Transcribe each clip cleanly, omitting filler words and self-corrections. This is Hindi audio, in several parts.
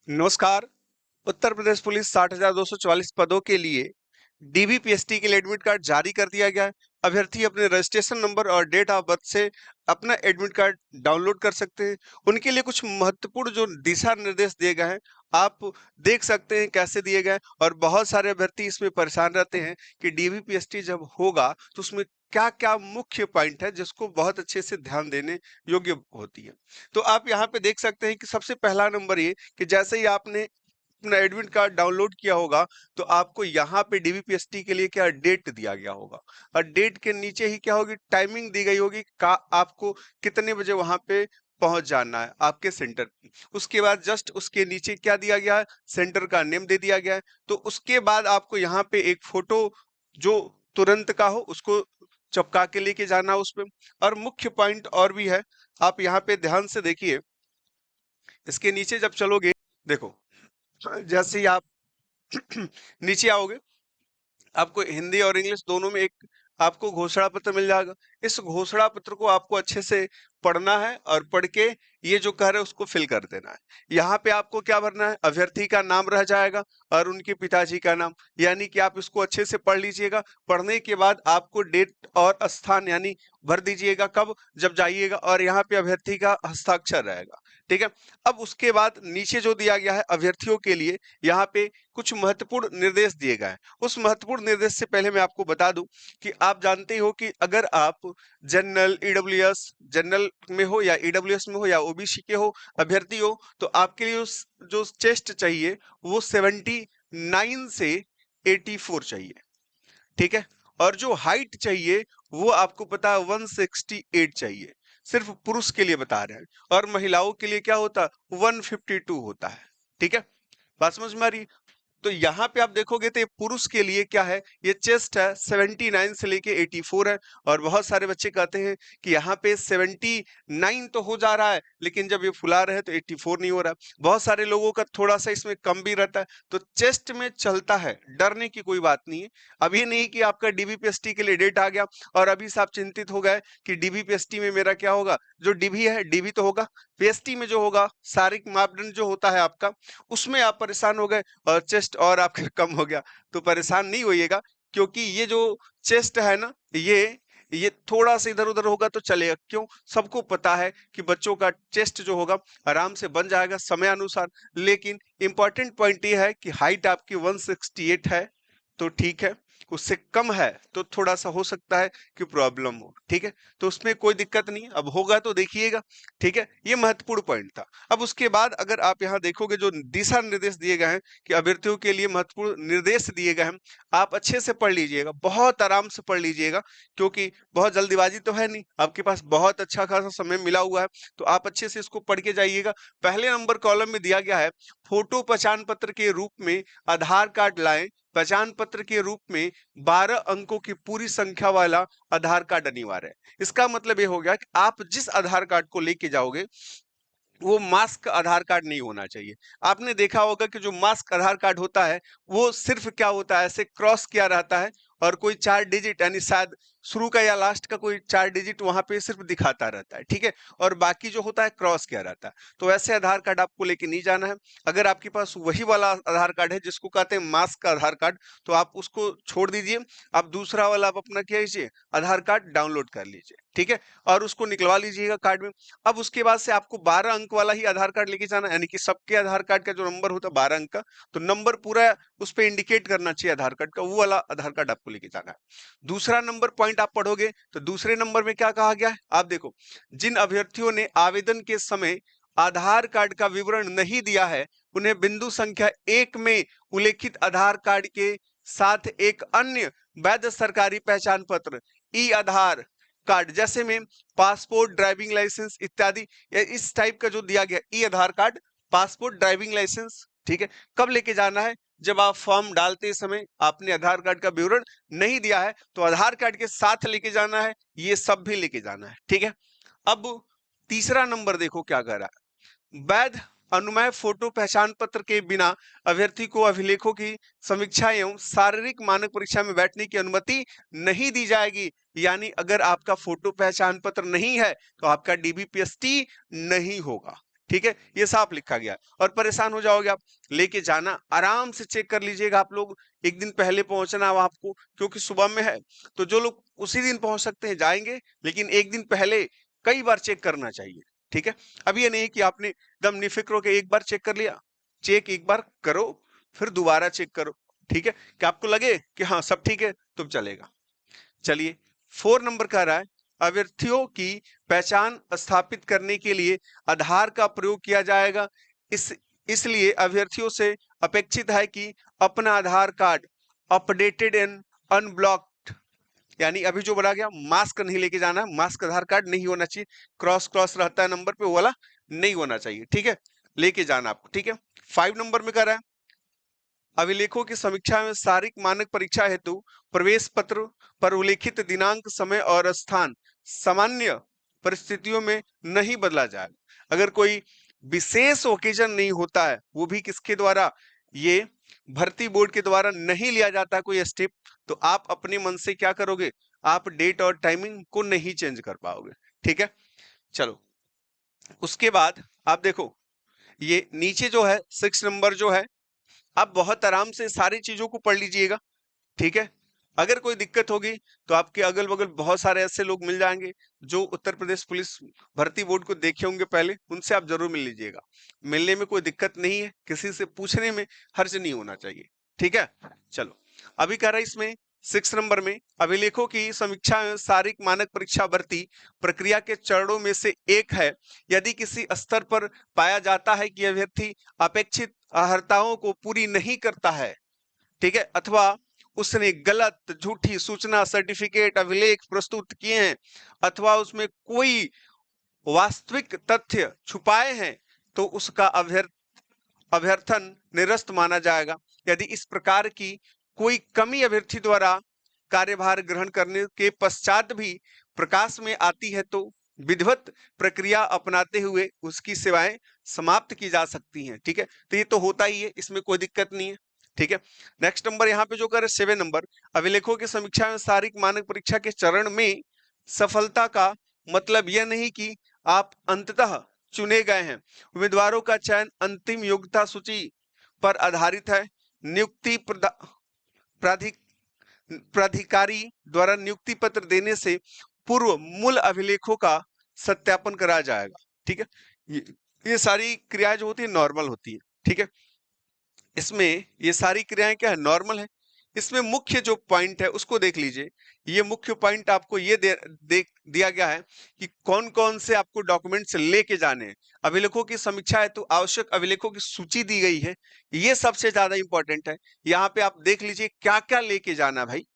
नमस्कार। उत्तर प्रदेश पुलिस 60,244 पदों के लिए डीबीपीएसटी के लिए एडमिट कार्ड जारी कर दिया गया है। अभ्यर्थी अपने रजिस्ट्रेशन नंबर और डेट ऑफ बर्थ से अपना एडमिट कार्ड डाउनलोड कर सकते हैं। उनके लिए कुछ महत्वपूर्ण जो दिशा निर्देश दिए गए हैं, आप देख सकते हैं कैसे दिए गए हैं। और बहुत सारे अभ्यर्थी इसमें परेशान रहते हैं कि डीबीपीएसटी जब होगा तो उसमें क्या क्या मुख्य पॉइंट है जिसको बहुत अच्छे से ध्यान देने योग्य होती है। तो आप यहाँ पे देख सकते हैं कि सबसे पहला नंबर ये कि जैसे ही आपने अपना एडमिट कार्ड डाउनलोड किया होगा तो आपको यहाँ पे डीबीपीएसटी के लिए क्या डेट दिया गया होगा और डेट के नीचे ही क्या होगी, टाइमिंग दी गई होगी का आपको कितने बजे वहां पे पहुंच जाना है आपके सेंटर पे। उसके बाद जस्ट उसके नीचे क्या दिया गया है, सेंटर का नेम दे दिया गया है। तो उसके बाद आपको यहाँ पे एक फोटो जो तुरंत का हो उसको चिपका के लेके जाना है उस पे। और मुख्य पॉइंट और भी है, आप यहाँ पे ध्यान से देखिए। इसके नीचे जब चलोगे, देखो जैसे ही आप नीचे आओगे, आपको हिंदी और इंग्लिश दोनों में एक आपको घोषणा पत्र मिल जाएगा। इस घोषणा पत्र को आपको अच्छे से पढ़ना है और पढ़ के ये जो कह रहे हैं उसको फिल कर देना है। यहाँ पे आपको क्या भरना है, अभ्यर्थी का नाम रह जाएगा और उनके पिताजी का नाम, यानी कि आप इसको अच्छे से पढ़ लीजिएगा। पढ़ने के बाद आपको डेट और स्थान यानी भर दीजिएगा कब, जब जाइएगा, और यहाँ पे अभ्यर्थी का हस्ताक्षर रहेगा। ठीक है। अब उसके बाद नीचे जो दिया गया है अभ्यर्थियों के लिए, यहाँ पे कुछ महत्वपूर्ण निर्देश दिए गए हैं। उस महत्वपूर्ण निर्देश से पहले मैं आपको बता दूं कि आप जानते हो कि अगर आप जनरल, ईडब्ल्यूएस, जनरल में हो या ईडब्ल्यूएस में हो या ओबीसी के हो अभ्यर्थी हो, तो आपके लिए जो चेस्ट चाहिए वो 79 से 84 चाहिए। ठीक है। और जो हाइट चाहिए वो आपको पता है 168 चाहिए। सिर्फ पुरुष के लिए बता रहे हैं। और महिलाओं के लिए क्या होता है, 152 होता है। ठीक है, बात समझ में आ रही है? तो यहाँ पे आप देखोगे तो ये पुरुष के लिए क्या है, ये चेस्ट है 79 से लेके 84 है। और बहुत सारे बच्चे कहते हैं कि यहाँ पे 79 तो हो जा रहा है लेकिन जब ये फुला रहे तो 84 नहीं हो रहा। बहुत सारे लोगों का थोड़ा सा इसमें कम भी रहता है, तो चेस्ट में चलता है, डरने की कोई बात नहीं है। अब ये नहीं कि आपका डीबीपीएसटी के लिए डेट आ गया और अभी से आप चिंतित हो गए कि डीबीपीएसटी में मेरा क्या होगा। जो डीबी है डीबी तो होगा, पीएसटी में जो होगा शारीरिक मापदंड जो होता है आपका, उसमें आप परेशान हो गए और चेस्ट और आपका कम हो गया, तो परेशान नहीं होइएगा। क्योंकि ये जो चेस्ट है ना, ये थोड़ा सा इधर उधर होगा तो चलेगा। क्यों, सबको पता है कि बच्चों का चेस्ट जो होगा आराम से बन जाएगा समय अनुसार। लेकिन इंपॉर्टेंट पॉइंट ये है कि हाइट आपकी 168 है तो ठीक है, उससे कम है तो थोड़ा सा हो सकता है कि प्रॉब्लम हो। ठीक है, तो उसमें कोई दिक्कत नहीं है, अब होगा तो देखिएगा। ठीक है, ये महत्वपूर्ण पॉइंट था। अब उसके बाद अगर आप यहाँ देखोगे जो दिशा निर्देश दिए गए हैं कि अभ्यर्थियों के लिए महत्वपूर्ण निर्देश दिए गए हैं, आप अच्छे से पढ़ लीजिएगा, बहुत आराम से पढ़ लीजिएगा। क्योंकि बहुत जल्दीबाजी तो है नहीं, आपके पास बहुत अच्छा खासा समय मिला हुआ है, तो आप अच्छे से इसको पढ़ के जाइएगा। पहले नंबर कॉलम में दिया गया है, फोटो पहचान पत्र के रूप में आधार कार्ड लाएं। पहचान पत्र के रूप में 12 अंकों की पूरी संख्या वाला आधार कार्ड अनिवार्य है। इसका मतलब ये हो गया कि आप जिस आधार कार्ड को लेके जाओगे वो मास्क आधार कार्ड नहीं होना चाहिए। आपने देखा होगा कि जो मास्क आधार कार्ड होता है वो सिर्फ क्या होता है, ऐसे क्रॉस किया रहता है और कोई 4 डिजिट यानी शायद शुरू का या लास्ट का कोई 4 डिजिट वहां पे सिर्फ दिखाता रहता है। ठीक है, और बाकी जो होता है क्रॉस किया रहता है। तो ऐसे आधार कार्ड आपको लेके नहीं जाना है। अगर आपके पास वही वाला आधार कार्ड है जिसको कहते हैं मास्क का आधार कार्ड, तो आप उसको छोड़ दीजिए। आप दूसरा वाला आप अपना क्या कीजिए, आधार कार्ड डाउनलोड कर लीजिए। ठीक है, और उसको निकलवा लीजिएगा कार्ड में। अब उसके बाद से आपको 12 अंक वाला ही आधार कार्ड लेके जाना, यानी कि सबके आधार कार्ड का जो नंबर होता है 12 अंक का, तो नंबर पूरा उस पे इंडिकेट करना चाहिए आधार कार्ड का, वो वाला आधार कार्ड आपको लेके जाना है। दूसरा नंबर पॉइंट आप पढ़ोगे तो दूसरे नंबर में क्या कहा गया है, आप देखो, जिन अभ्यर्थियों ने आवेदन के समय आधार कार्ड का विवरण नहीं दिया है, उन्हें बिंदु संख्या 1 में उल्लेखित आधार कार्ड के साथ एक अन्य वैध सरकारी पहचान पत्र, ई आधार कार्ड, जैसे में पासपोर्ट, ड्राइविंग लाइसेंस इत्यादि, या इस टाइप का जो दिया गया ई आधार कार्ड, पासपोर्ट, ड्राइविंग लाइसेंस, ठीक है, कब लेके जाना है, जब आप फॉर्म डालते समय आपने आधार कार्ड का विवरण नहीं दिया है तो आधार कार्ड के साथ लेके जाना है, ये सब भी लेके जाना है। ठीक है, अब तीसरा नंबर देखो क्या कर रहा है, वैध अनुमेय फोटो पहचान पत्र के बिना अभ्यर्थी को अभिलेखों की समीक्षा एवं शारीरिक मानक परीक्षा में बैठने की अनुमति नहीं दी जाएगी। यानी अगर आपका फोटो पहचान पत्र नहीं है तो आपका डीबीपीएसटी नहीं होगा। ठीक है, ये साफ लिखा गया है। और परेशान हो जाओगे आप, लेके जाना, आराम से चेक कर लीजिएगा आप लोग। एक दिन पहले पहुंचना है आपको, क्योंकि सुबह में है, तो जो लोग उसी दिन पहुंच सकते हैं जाएंगे, लेकिन एक दिन पहले कई बार चेक करना चाहिए। ठीक है, अब ये नहीं कि आपने एकदम निफिक्र होकर एक बार चेक कर लिया, चेक एक बार करो फिर दोबारा चेक करो। ठीक है, कि आपको लगे कि हाँ सब ठीक है तो चलेगा। चलिए, 4 नंबर कह रहा है अभ्यर्थियों की पहचान स्थापित करने के लिए आधार का प्रयोग किया जाएगा। इस इसलिए अभ्यर्थियों से अपेक्षित है कि अपना आधार कार्ड अपडेटेड एंड अनब्लॉक्ड, यानी अभी जो बोला गया मास्क नहीं लेके जाना, मास्क आधार कार्ड नहीं होना चाहिए, क्रॉस क्रॉस रहता है नंबर पे वो वाला नहीं होना चाहिए। ठीक है, लेके जाना आपको। ठीक है, 5 नंबर में कह रहा है अभिलेखों की समीक्षा में शारीरिक मानक परीक्षा हेतु प्रवेश पत्र पर उल्लेखित दिनांक, समय और स्थान सामान्य परिस्थितियों में नहीं बदला जाएगा। अगर कोई विशेष ओकेजन नहीं होता है, वो भी किसके द्वारा, ये भर्ती बोर्ड के द्वारा नहीं लिया जाता कोई स्टेप, तो आप अपने मन से क्या करोगे, आप डेट और टाइमिंग को नहीं चेंज कर पाओगे। ठीक है, चलो उसके बाद आप देखो ये नीचे जो है 6 नंबर जो है, आप बहुत आराम से सारी चीजों को पढ़ लीजिएगा। ठीक है, अगर कोई दिक्कत होगी तो आपके अगल बगल बहुत सारे ऐसे लोग मिल जाएंगे जो उत्तर प्रदेश पुलिस भर्ती बोर्ड को देखे होंगे पहले, उनसे आप जरूर मिल लीजिएगा। मिलने में कोई दिक्कत नहीं है, किसी से पूछने में हर्ज नहीं होना चाहिए। ठीक है, चलो अभी कह रहा है इसमें 6 नंबर में अभिलेखों की समीक्षा में शारीरिक मानक परीक्षा भर्ती प्रक्रिया के चरणों में से एक है। यदि किसी स्तर पर पाया जाता है कि अभ्यर्थी अपेक्षित अर्हताओं को पूरी नहीं करता है, ठीक है, अथवा उसने गलत झूठी सूचना, सर्टिफिकेट, अभिलेख प्रस्तुत किए हैं, अथवा उसमें कोई वास्तविक तथ्य छुपाए हैं, तो उसका अभ्यर्थन निरस्त माना जाएगा। यदि इस प्रकार की कोई कमी अभ्यर्थी द्वारा कार्यभार ग्रहण करने के पश्चात भी प्रकाश में आती है, तो विधिवत प्रक्रिया अपनाते हुए उसकी सेवाएं समाप्त की जा सकती हैं। ठीक है, तो ये तो होता ही है, इसमें कोई दिक्कत नहीं है। ठीक है, नेक्स्ट नंबर यहाँ पे जो कर 7 नंबर अभिलेखों की समीक्षा में शारीरिक मानक परीक्षा के चरण में सफलता का मतलब यह नहीं कि आप अंततः चुने गए हैं। उम्मीदवारों का चयन अंतिम योग्यता सूची पर आधारित है। नियुक्ति प्राधिकारी द्वारा नियुक्ति पत्र देने से पूर्व मूल अभिलेखों का सत्यापन कराया जाएगा। ठीक है, ये सारी क्रियाएं जो होती है नॉर्मल होती है। ठीक है, इसमें ये सारी क्रियाएं क्या है, नॉर्मल है। इसमें मुख्य जो पॉइंट है उसको देख लीजिए। ये मुख्य पॉइंट आपको ये दिया गया है कि कौन कौन से आपको डॉक्यूमेंट्स लेके जाने हैं। अभिलेखों की समीक्षा है तो आवश्यक अभिलेखों की सूची दी गई है, ये सबसे ज्यादा इंपॉर्टेंट है। यहाँ पे आप देख लीजिए क्या क्या लेके जाना भाई।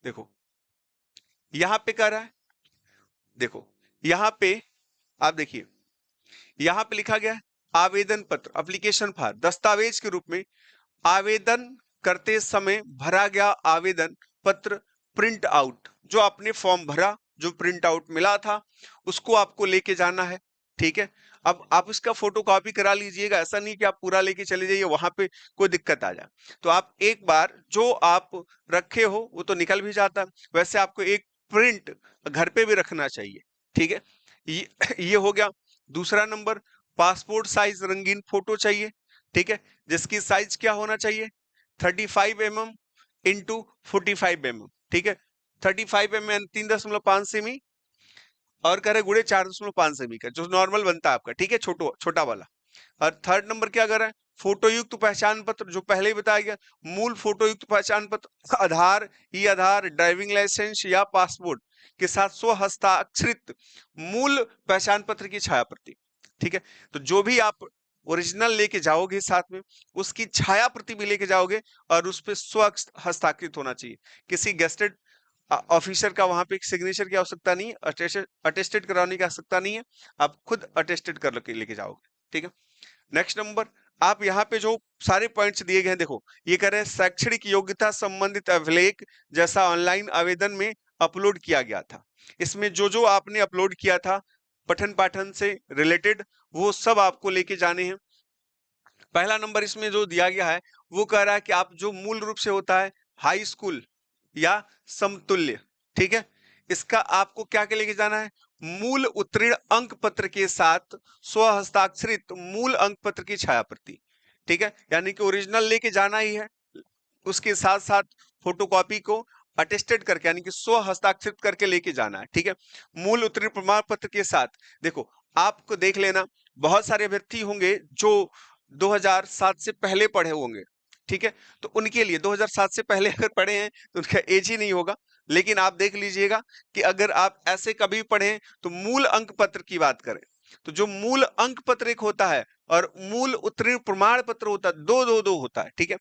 देखो यहाँ पे कह रहा है, देखो यहाँ पे आप देखिए, यहाँ पे लिखा गया है आवेदन पत्र, एप्लीकेशन फॉर्म, दस्तावेज के रूप में आवेदन करते समय भरा गया आवेदन पत्र प्रिंट आउट, जो आपने फॉर्म भरा, जो प्रिंट आउट मिला था, उसको आपको लेके जाना है। ठीक है, अब आप इसका फोटो कॉपी करा लीजिएगा, ऐसा नहीं कि आप पूरा लेके चले जाइए, वहां पे कोई दिक्कत आ जाए। तो आप एक बार जो आप रखे हो वो तो निकल भी जाता है, वैसे आपको एक प्रिंट घर पे भी रखना चाहिए। ठीक है, ये हो गया। दूसरा नंबर, पासपोर्ट साइज रंगीन फोटो चाहिए। ठीक है, जिसकी साइज क्या होना चाहिए, 35 mm इंटू 45 mm। ठीक है, 35 mm 3.5 सेमी और करे गुड़े 4.5 सेमी का, जो नॉर्मल बनता है आपका। ठीक है, छोटा वाला। और थर्ड नंबर क्या कर रहा है, फोटो युक्त पहचान पत्र, जो पहले ही बताया गया, मूल फोटो युक्त पहचान पत्र, आधार, ई आधार, ड्राइविंग लाइसेंस या पासपोर्ट के साथ स्वहस्ताक्षरित मूल पहचान पत्र की छाया प्रति। ठीक है, तो जो भी आप ओरिजिनल लेके जाओगे साथ में, उसकी छाया प्रति भी लेके जाओगे और उस पर स्व हस्ताक्षरित होना चाहिए। किसी गेस्टेड ऑफिसर का वहां पे एक सिग्नेचर की आवश्यकता नहीं है, अटेस्टेड कराने की आवश्यकता नहीं है, आप खुद अटेस्टेड कर लेके जाओगे। ठीक है, नेक्स्ट नंबर, आप यहाँ पे जो सारे पॉइंट्स दिए गए हैं, देखो ये कह रहे हैं शैक्षणिक योग्यता संबंधित अभिलेख जैसा ऑनलाइन आवेदन में अपलोड किया गया था। इसमें जो जो आपने अपलोड किया था पठन पाठन से रिलेटेड, वो सब आपको लेके जाने हैं। पहला नंबर इसमें जो दिया गया है वो कह रहा है कि आप जो मूल रूप से होता है हाई स्कूल या समतुल्य, ठीक है, इसका आपको क्या क्या लेके जाना है, मूल उत्तीर्ण अंक पत्र के साथ स्वहस्ताक्षरित मूल अंक पत्र की छाया प्रति। ठीक है, यानी कि ओरिजिनल लेके जाना ही है, उसके साथ साथ फोटोकॉपी को अटेस्टेड करके यानी कि स्व हस्ताक्षरित करके लेके जाना है। ठीक है, मूल उत्तीर्ण प्रमाण पत्र के साथ। देखो, आपको देख लेना, बहुत सारे अभ्यर्थी होंगे जो 2007 से पहले पढ़े होंगे। ठीक है, तो उनके लिए 2007 से पहले अगर पढ़े हैं तो उनका एज ही नहीं होगा। लेकिन आप देख लीजिएगा कि अगर आप ऐसे कभी पढ़े हैं, तो मूल अंक पत्र की बात करें तो जो मूल अंक पत्र एक होता है और मूल उत्तीर्ण प्रमाण पत्र होता है, दो दो दो होता है। ठीक है,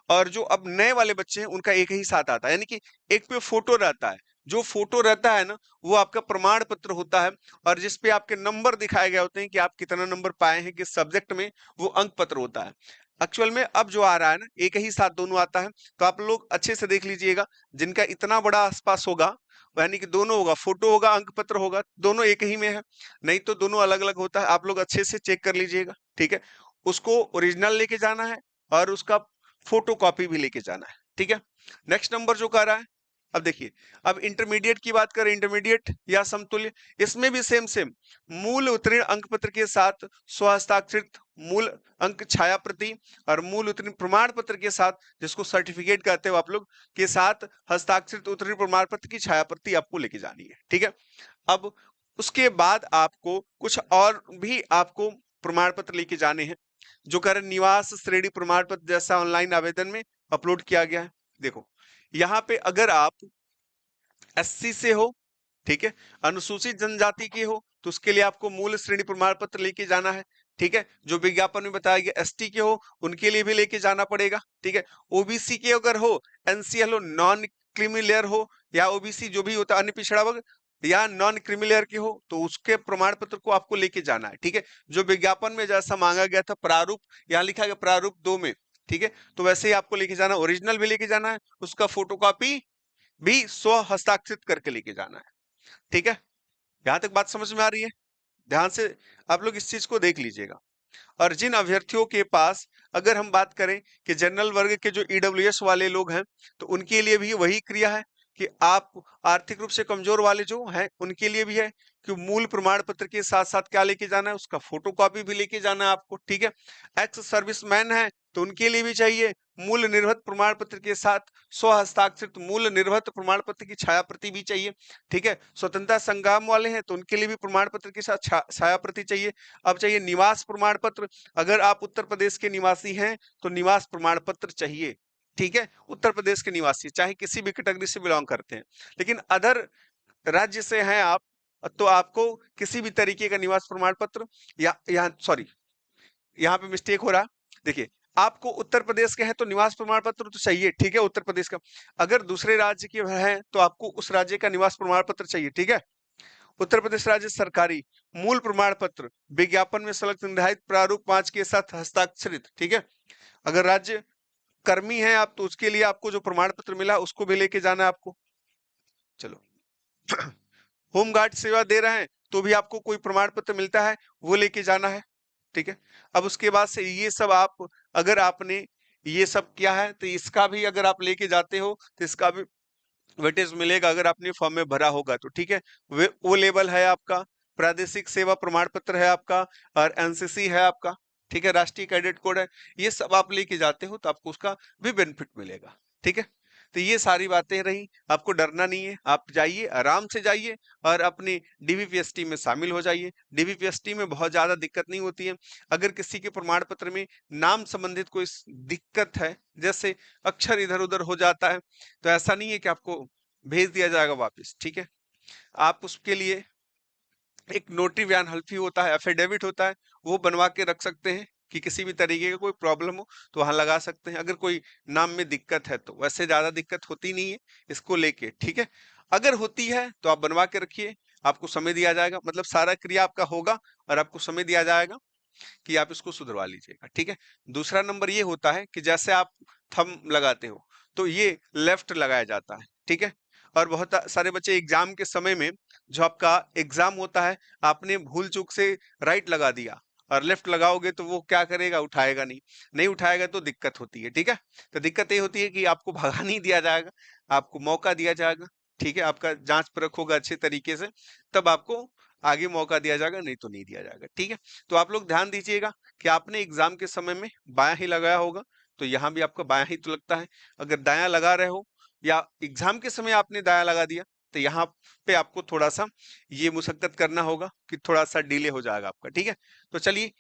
और जो अब नए वाले बच्चे हैं उनका एक ही साथ आता है, यानी कि एक पे फोटो रहता है। जो फोटो रहता है ना, वो आपका प्रमाण पत्र होता है, और जिसपे आपके नंबर दिखाए गए होते हैं कि आप कितना नंबर पाए हैं किस सब्जेक्ट में, वो अंक पत्र होता है। एक्चुअल में अब जो आ रहा है ना, एक ही साथ दोनों आता है। तो आप लोग अच्छे से देख लीजिएगा, जिनका इतना बड़ा आसपास होगा, यानी कि दोनों होगा, फोटो होगा, अंक पत्र होगा, दोनों एक ही में है। नहीं तो दोनों अलग अलग होता है, आप लोग अच्छे से चेक कर लीजिएगा। ठीक है, उसको ओरिजिनल लेके जाना है और उसका फोटो कॉपी भी लेके जाना है। ठीक है, नेक्स्ट नंबर जो कह रहा है, अब देखिए, अब इंटरमीडिएट की बात करें, इंटरमीडिएट या समतुल्य, इसमें भी सेम सेम मूल उत्तीर्ण अंक पत्र के साथ स्वहस्ताक्षरित मूल अंक छाया प्रति और मूल उत्तीर्ण प्रमाण पत्र के साथ, जिसको सर्टिफिकेट कहते हो आप लोग, के साथ हस्ताक्षरित उत्तीर्ण प्रमाण पत्र की छाया प्रति आपको लेके जानी है। ठीक है, अब उसके बाद आपको कुछ और भी आपको प्रमाण पत्र लेके जाने हैं, जो कर निवास श्रेणी प्रमाण पत्र जैसा ऑनलाइन आवेदन में अपलोड किया गया है। देखो, यहाँ पे अगर आप एससी से हो, ठीक है, अनुसूचित जनजाति के हो, तो उसके लिए आपको मूल श्रेणी प्रमाण पत्र लेके जाना है। ठीक है, जो विज्ञापन में बताया गया, एसटी के हो उनके लिए भी लेके जाना पड़ेगा। ठीक है, ओबीसी के अगर हो, एनसीएल हो, नॉन क्रीमी लेयर हो, या ओबीसी जो भी होता है अन्य पिछड़ा वर्ग, या नॉन क्रीमी लेयर के हो, तो उसके प्रमाण पत्र को आपको लेके जाना है। ठीक है, जो विज्ञापन में जैसा मांगा गया था प्रारूप, यहाँ लिखा गया प्रारूप 2 में। ठीक है, तो वैसे ही आपको लेके जाना, ओरिजिनल भी लेके जाना है, उसका फोटोकॉपी भी स्व हस्ताक्षरित करके लेके जाना है। ठीक है, यहां तक बात समझ में आ रही है? ध्यान से आप लोग इस चीज को देख लीजिएगा। और जिन अभ्यर्थियों के पास, अगर हम बात करें कि जनरल वर्ग के जो ईडब्ल्यूएस वाले लोग हैं, तो उनके लिए भी वही क्रिया है कि आप आर्थिक रूप से कमजोर वाले जो हैं उनके लिए भी है कि मूल प्रमाण पत्र के साथ साथ क्या लेके जाना है, उसका फोटोकॉपी भी लेके जाना है आपको। ठीक है, एक्स सर्विसमैन है तो उनके लिए भी चाहिए मूल निर्गत प्रमाण पत्र के साथ स्व हस्ताक्षरित मूल निर्गत प्रमाण पत्र की छाया प्रति भी चाहिए। ठीक है, स्वतंत्रता संग्राम वाले हैं तो उनके लिए भी प्रमाण पत्र के साथ छाया प्रति चाहिए। अब चाहिए निवास प्रमाण पत्र, अगर आप उत्तर प्रदेश के निवासी हैं तो निवास प्रमाण पत्र चाहिए। ठीक है, उत्तर प्रदेश के निवासी चाहे किसी भी कैटेगरी से बिलोंग करते हैं, लेकिन अदर राज्य से हैं आप, तो आपको किसी भी तरीके का निवास प्रमाण पत्र, या यहाँ सॉरी, यहाँ पे मिस्टेक हो रहा। देखिए, आपको उत्तर प्रदेश के हैं तो निवास प्रमाण पत्र तो चाहिए। ठीक है, उत्तर प्रदेश का। अगर दूसरे राज्य के हैं तो आपको उस राज्य का निवास प्रमाण पत्र चाहिए। ठीक है, उत्तर प्रदेश राज्य सरकारी मूल प्रमाण पत्र विज्ञापन में संलग्न निर्धारित प्रारूप 5 के साथ हस्ताक्षरित। ठीक है, अगर राज्य कर्मी है आप तो उसके लिए आपको जो प्रमाण पत्र मिला उसको भी लेके जाना है आपको। चलो, होमगार्ड सेवा दे रहे हैं तो भी आपको कोई प्रमाण पत्र मिलता है, वो लेके जाना है। ठीक है, अब उसके बाद से ये सब आप, अगर आपने ये सब किया है तो इसका भी अगर आप लेके जाते हो तो इसका भी वेटेज मिलेगा, अगर आपने फॉर्म में भरा होगा तो। ठीक है, वो लेवल है आपका, प्रादेशिक सेवा प्रमाण पत्र है आपका, और एनसीसी है आपका। ठीक है, राष्ट्रीय कैडेट कोड है, ये सब आप लेके जाते हो तो आपको उसका भी बेनिफिट मिलेगा। ठीक है, तो ये सारी बातें रही, आपको डरना नहीं है, आप जाइए, आराम से जाइए और अपनी डीबीपीएसटी में शामिल हो जाइए। डीबीपीएसटी में बहुत ज्यादा दिक्कत नहीं होती है। अगर किसी के प्रमाण पत्र में नाम संबंधित कोई दिक्कत है, जैसे अक्षर इधर उधर हो जाता है, तो ऐसा नहीं है कि आपको भेज दिया जाएगा वापस। ठीक है, आप उसके लिए एक नोटरी बयान हल्फी होता है, एफिडेविट होता है, वो बनवा के रख सकते हैं कि किसी भी तरीके का कोई प्रॉब्लम हो तो वहां लगा सकते हैं। अगर कोई नाम में दिक्कत है तो, वैसे ज्यादा दिक्कत होती नहीं है इसको लेके। ठीक है, अगर होती है तो आप बनवा के रखिए, आपको समय दिया जाएगा, मतलब सारा क्रिया आपका होगा और आपको समय दिया जाएगा कि आप इसको सुधरवा लीजिएगा। ठीक है, दूसरा नंबर ये होता है कि जैसे आप थंब लगाते हो तो ये लेफ्ट लगाया जाता है। ठीक है, और बहुत सारे बच्चे एग्जाम के समय में, जो आपका एग्जाम होता है, आपने भूल चूक से राइट लगा दिया और लेफ्ट लगाओगे तो वो क्या करेगा, उठाएगा नहीं, नहीं उठाएगा तो दिक्कत होती है। ठीक है, तो दिक्कत ये होती है कि आपको भगा नहीं दिया जाएगा, आपको मौका दिया जाएगा। ठीक है, आपका जांच परख होगा अच्छे तरीके से, तब आपको आगे मौका दिया जाएगा, नहीं तो नहीं दिया जाएगा। ठीक है, तो आप लोग ध्यान दीजिएगा कि आपने एग्जाम के समय में बायां ही लगाया होगा, तो यहाँ भी आपका बायां ही तो लगता है। अगर दायां लगा रहे हो या एग्जाम के समय आपने दायां लगा दिया, तो यहाँ पे आपको थोड़ा सा ये मुशक्कत करना होगा कि थोड़ा सा डिले हो जाएगा आपका। ठीक है, तो चलिए